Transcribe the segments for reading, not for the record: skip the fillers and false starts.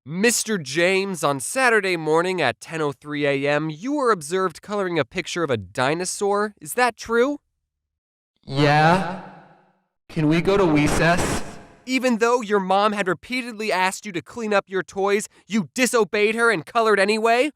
Mr. James, on Saturday morning at 10:03 a.m., you were observed coloring a picture of a dinosaur. Is that true? Yeah? Can we go to recess? Even though your mom had repeatedly asked you to clean up your toys, you disobeyed her and colored anyway?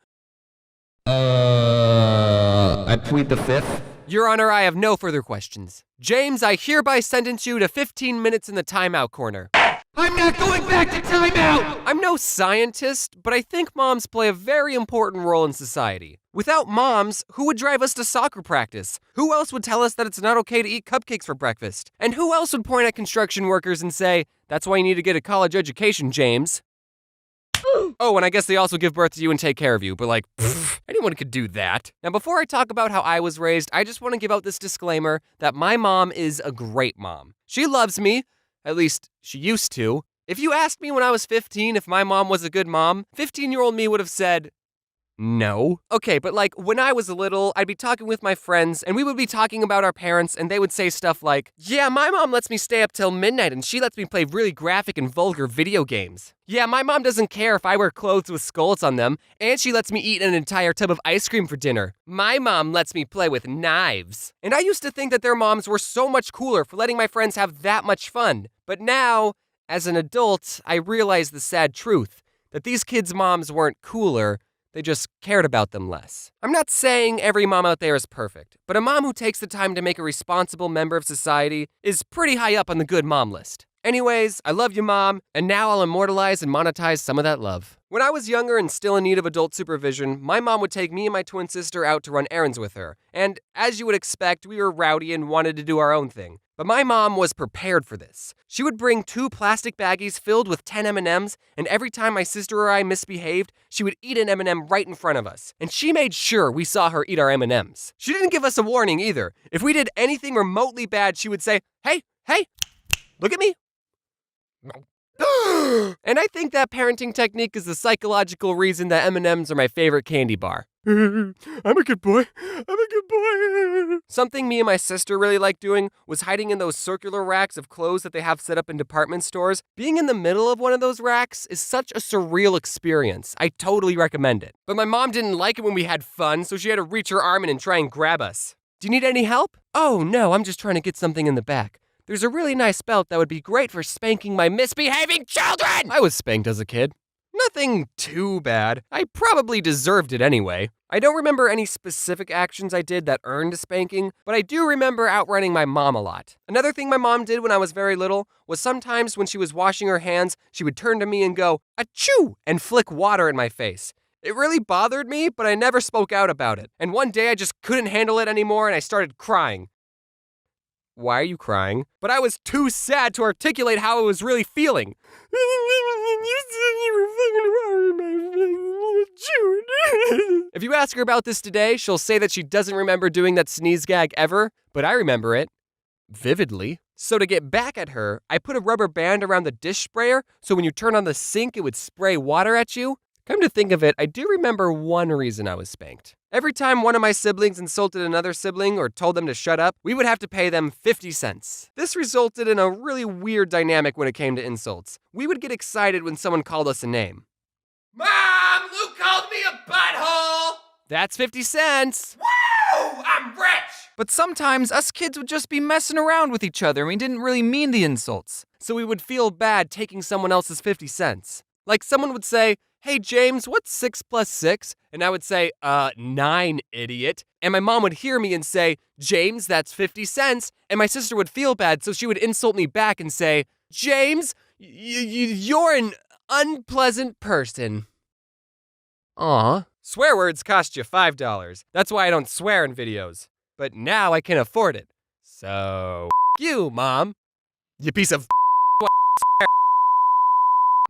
I plead the fifth. Your Honor, I have no further questions. James, I hereby sentence you to 15 minutes in the timeout corner. I'm not going back to timeout! I'm no scientist, but I think moms play a very important role in society. Without moms, who would drive us to soccer practice? Who else would tell us that it's not okay to eat cupcakes for breakfast? And who else would point at construction workers and say, "That's why you need to get a college education, James"? Oh, and I guess they also give birth to you and take care of you, but anyone could do that. Now, before I talk about how I was raised, I just want to give out this disclaimer that my mom is a great mom. She loves me. At least, she used to. If you asked me when I was 15 if my mom was a good mom, 15-year-old me would have said, no. Okay, but when I was little, I'd be talking with my friends, and we would be talking about our parents, and they would say stuff like, yeah, my mom lets me stay up till midnight, and she lets me play really graphic and vulgar video games. Yeah, my mom doesn't care if I wear clothes with skulls on them, and she lets me eat an entire tub of ice cream for dinner. My mom lets me play with knives. And I used to think that their moms were so much cooler for letting my friends have that much fun. But now, as an adult, I realize the sad truth, that these kids' moms weren't cooler, they just cared about them less. I'm not saying every mom out there is perfect, but a mom who takes the time to make a responsible member of society is pretty high up on the good mom list. Anyways, I love you, Mom, and now I'll immortalize and monetize some of that love. When I was younger and still in need of adult supervision, my mom would take me and my twin sister out to run errands with her. And as you would expect, we were rowdy and wanted to do our own thing. But my mom was prepared for this. She would bring 2 plastic baggies filled with 10 M&Ms, and every time my sister or I misbehaved, she would eat an M&M right in front of us. And she made sure we saw her eat our M&Ms. She didn't give us a warning either. If we did anything remotely bad, she would say, hey, look at me. And I think that parenting technique is the psychological reason that M&Ms are my favorite candy bar. I'm a good boy. Something me and my sister really liked doing was hiding in those circular racks of clothes that they have set up in department stores. Being in the middle of one of those racks is such a surreal experience. I totally recommend it. But my mom didn't like it when we had fun, so she had to reach her arm in and try and grab us. Do you need any help? Oh, no, I'm just trying to get something in the back. There's a really nice belt that would be great for spanking my misbehaving children! I was spanked as a kid. Nothing too bad. I probably deserved it anyway. I don't remember any specific actions I did that earned a spanking, but I do remember outrunning my mom a lot. Another thing my mom did when I was very little was sometimes when she was washing her hands, she would turn to me and go, achoo, and flick water in my face. It really bothered me, but I never spoke out about it. And one day I just couldn't handle it anymore and I started crying. Why are you crying? But I was too sad to articulate how I was really feeling. If you ask her about this today, she'll say that she doesn't remember doing that sneeze gag ever, but I remember it vividly. So to get back at her, I put a rubber band around the dish sprayer so when you turn on the sink, it would spray water at you. Come to think of it, I do remember one reason I was spanked. Every time one of my siblings insulted another sibling or told them to shut up, we would have to pay them 50 cents. This resulted in a really weird dynamic when it came to insults. We would get excited when someone called us a name. Mom, Luke called me a butthole! That's 50 cents! Woo! I'm rich! But sometimes us kids would just be messing around with each other and we didn't really mean the insults. So we would feel bad taking someone else's 50 cents. Like someone would say, hey, James, what's 6 plus 6? And I would say, 9, idiot. And my mom would hear me and say, James, that's 50 cents. And my sister would feel bad, so she would insult me back and say, James, you're an unpleasant person. Aw. Swear words cost you $5. That's why I don't swear in videos. But now I can afford it. So, you, Mom. You piece of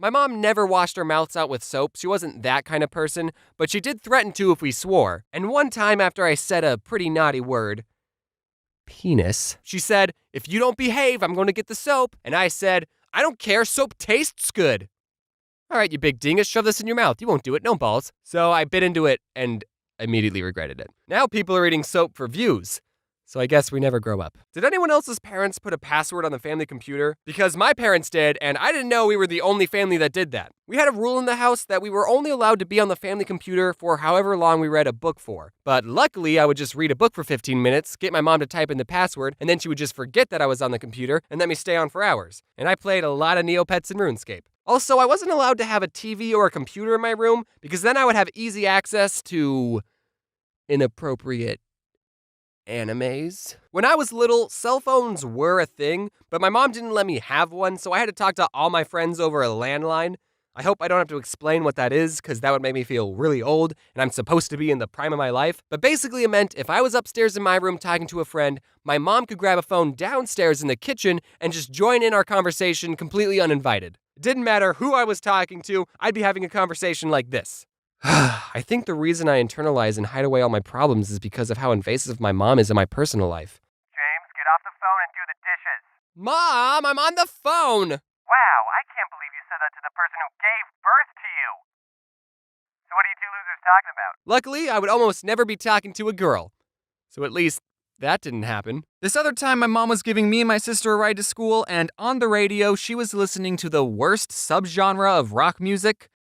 My mom never washed her mouths out with soap. She wasn't that kind of person, but she did threaten to if we swore. And one time after I said a pretty naughty word, penis, she said, if you don't behave, I'm going to get the soap. And I said, I don't care, soap tastes good. All right, you big dingus, shove this in your mouth. You won't do it, no balls. So I bit into it and immediately regretted it. Now people are eating soap for views. So I guess we never grow up. Did anyone else's parents put a password on the family computer? Because my parents did, and I didn't know we were the only family that did that. We had a rule in the house that we were only allowed to be on the family computer for however long we read a book for. But luckily, I would just read a book for 15 minutes, get my mom to type in the password, and then she would just forget that I was on the computer and let me stay on for hours. And I played a lot of Neopets and RuneScape. Also, I wasn't allowed to have a TV or a computer in my room because then I would have easy access to inappropriate animes. When I was little, cell phones were a thing, but my mom didn't let me have one, so I had to talk to all my friends over a landline. I hope I don't have to explain what that is, because that would make me feel really old, and I'm supposed to be in the prime of my life. But basically it meant if I was upstairs in my room talking to a friend, my mom could grab a phone downstairs in the kitchen and just join in our conversation completely uninvited. It didn't matter who I was talking to, I'd be having a conversation like this. I think the reason I internalize and hide away all my problems is because of how invasive my mom is in my personal life. James, get off the phone and do the dishes. Mom, I'm on the phone! Wow, I can't believe you said that to the person who gave birth to you. So what are you two losers talking about? Luckily, I would almost never be talking to a girl. So at least that didn't happen. This other time, my mom was giving me and my sister a ride to school, and on the radio, she was listening to the worst subgenre of rock music.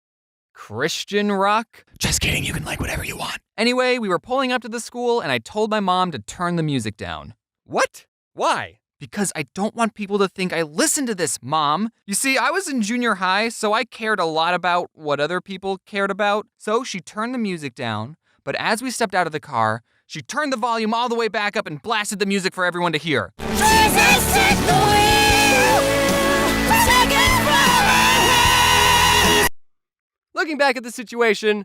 Christian rock? Just kidding, you can like whatever you want. Anyway, we were pulling up to the school, and I told my mom to turn the music down. What? Why? Because I don't want people to think I listen to this, Mom. You see, I was in junior high, so I cared a lot about what other people cared about. So she turned the music down, but as we stepped out of the car, she turned the volume all the way back up and blasted the music for everyone to hear. Jesus, take the wheel. Take it from my hands. Looking back at the situation,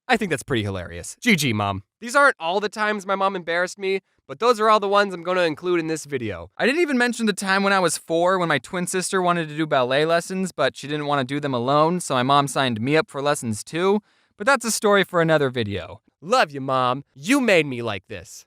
I think that's pretty hilarious. GG, Mom. These aren't all the times my mom embarrassed me, but those are all the ones I'm going to include in this video. I didn't even mention the time when I was 4 when my twin sister wanted to do ballet lessons, but she didn't want to do them alone, so my mom signed me up for lessons too. But that's a story for another video. Love you, Mom. You made me like this.